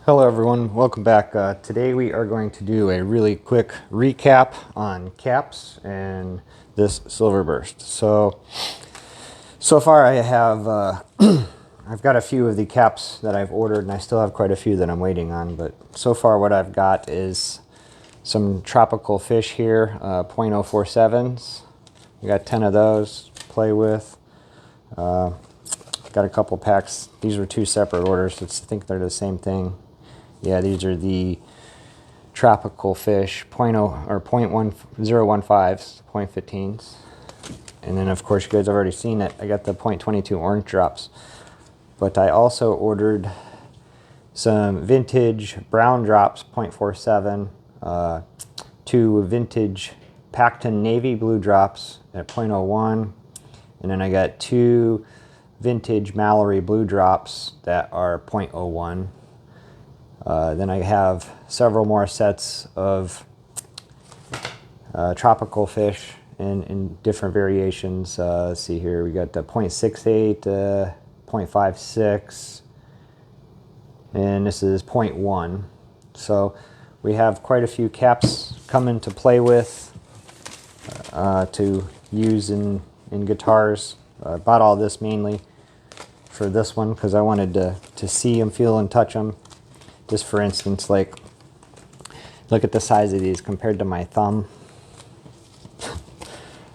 Hello everyone, welcome back. Today we are going to do a really quick recap on caps and this Silverburst. So far I have, I've got a few of the caps that I've ordered and I still have quite a few that I'm waiting on, but so far what I've got is some tropical fish here, .047s. We got 10 of those to play with. Got a couple packs. These were two separate orders. I think they're the same thing. Yeah, these are the tropical fish .015s, .15s. And then of course you guys have already seen it. I got the .22 orange drops. But I also ordered some vintage brown drops, .47, two vintage Pacton navy blue drops at .01, and then I got two vintage Mallory blue drops that are .01. Then I have several more sets of tropical fish in different variations. Let's see here, we got the .68, .56, and this is .1. So we have quite a few caps coming to play with, to use in guitars. I bought all this mainly for this one because I wanted to see them, feel and touch them. Just for instance, like, look at the size of these compared to my thumb.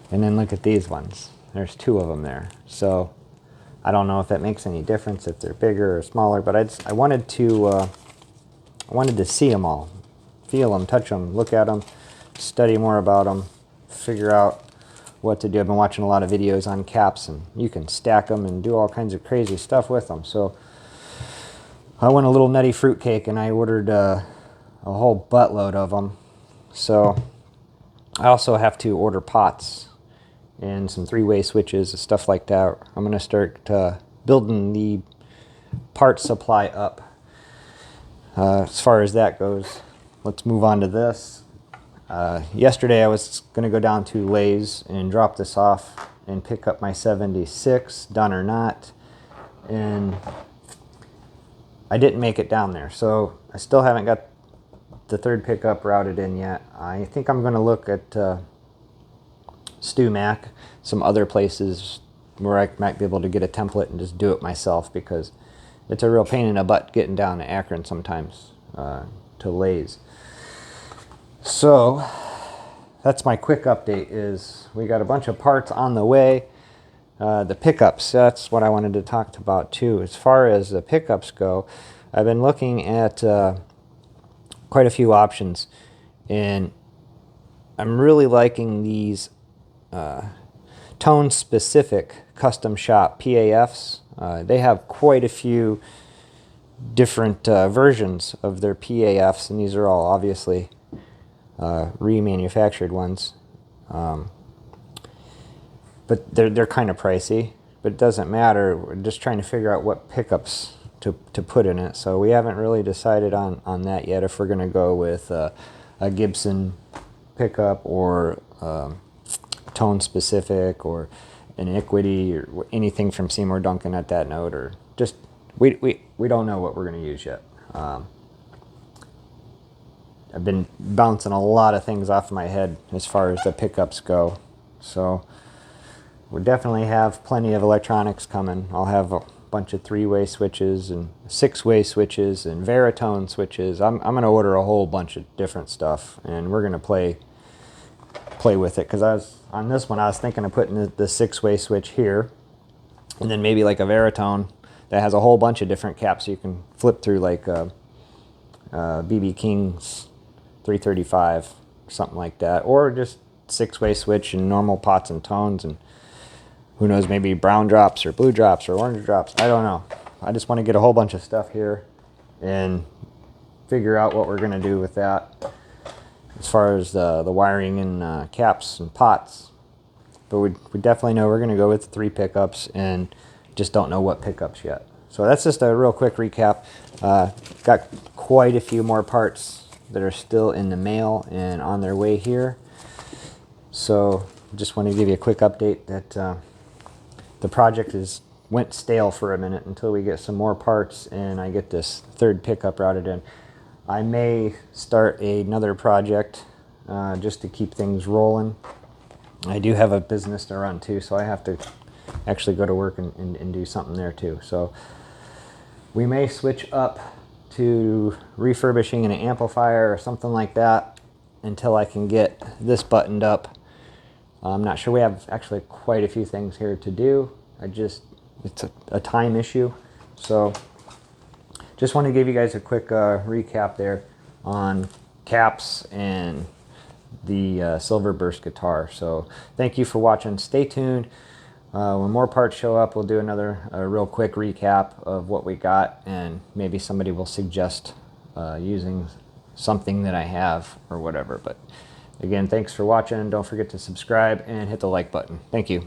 And then look at these ones. There's two of them there. So I don't know if that makes any difference if they're bigger or smaller, but I wanted to see them all, feel them, touch them, look at them, study more about them, figure out what to do. I've been watching a lot of videos on caps, and you can stack them and do all kinds of crazy stuff with them. So I went a little nutty fruitcake and I ordered a whole buttload of them. So I also have to order pots and some three-way switches and stuff like that. I'm going to start building the part supply up. As far as that goes, let's move on to this. Yesterday I was going to go down to Lay's and drop this off and pick up my 76, done or not, and I didn't make it down there, so I still haven't got the third pickup routed in yet. I think I'm going to look at Stu-Mac, some other places where I might be able to get a template and just do it myself, because it's a real pain in the butt getting down to Akron sometimes, to Lay's. So that's my quick update. Is we got a bunch of parts on the way. The pickups, that's what I wanted to talk about too. As far as the pickups go, I've been looking at quite a few options, and I'm really liking these tone-specific custom shop PAFs. They have quite a few different versions of their PAFs, and these are all obviously remanufactured ones. But they're kind of pricey, but it doesn't matter. We're just trying to figure out what pickups to put in it. So we haven't really decided on that yet, if we're going to go with a Gibson pickup or tone specific or an Equity or anything from Seymour Duncan at that note, or just we don't know what we're going to use yet. I've been bouncing a lot of things off my head as far as the pickups go. So we definitely have plenty of electronics coming. I'll have a bunch of three-way switches and six-way switches and Veritone switches. I'm going to order a whole bunch of different stuff, and we're going to play with it. Because on this one, I was thinking of putting the six-way switch here, and then maybe like a Veritone that has a whole bunch of different caps you can flip through, like BB King's 335, something like that, or just six-way switch and normal pots and tones, and who knows, maybe brown drops or blue drops or orange drops. I don't know. I just want to get a whole bunch of stuff here and figure out what we're going to do with that as far as the wiring and caps and pots. But we definitely know we're going to go with the 3 pickups, and just don't know what pickups yet. So that's just a real quick recap. Got quite a few more parts that are still in the mail and on their way here. So just want to give you a quick update that the project is went stale for a minute until we get some more parts and I get this third pickup routed in. I may start another project just to keep things rolling. I do have a business to run too, so I have to actually go to work and do something there too. So we may switch up to refurbishing an amplifier or something like that until I can get this buttoned up. I'm not sure. We have actually quite a few things here to do. It's a time issue. So just want to give you guys a quick recap there on caps and the Silverburst guitar. So thank you for watching. Stay tuned. When more parts show up, we'll do another real quick recap of what we got, and maybe somebody will suggest using something that I have or whatever. But again, thanks for watching. Don't forget to subscribe and hit the like button. Thank you.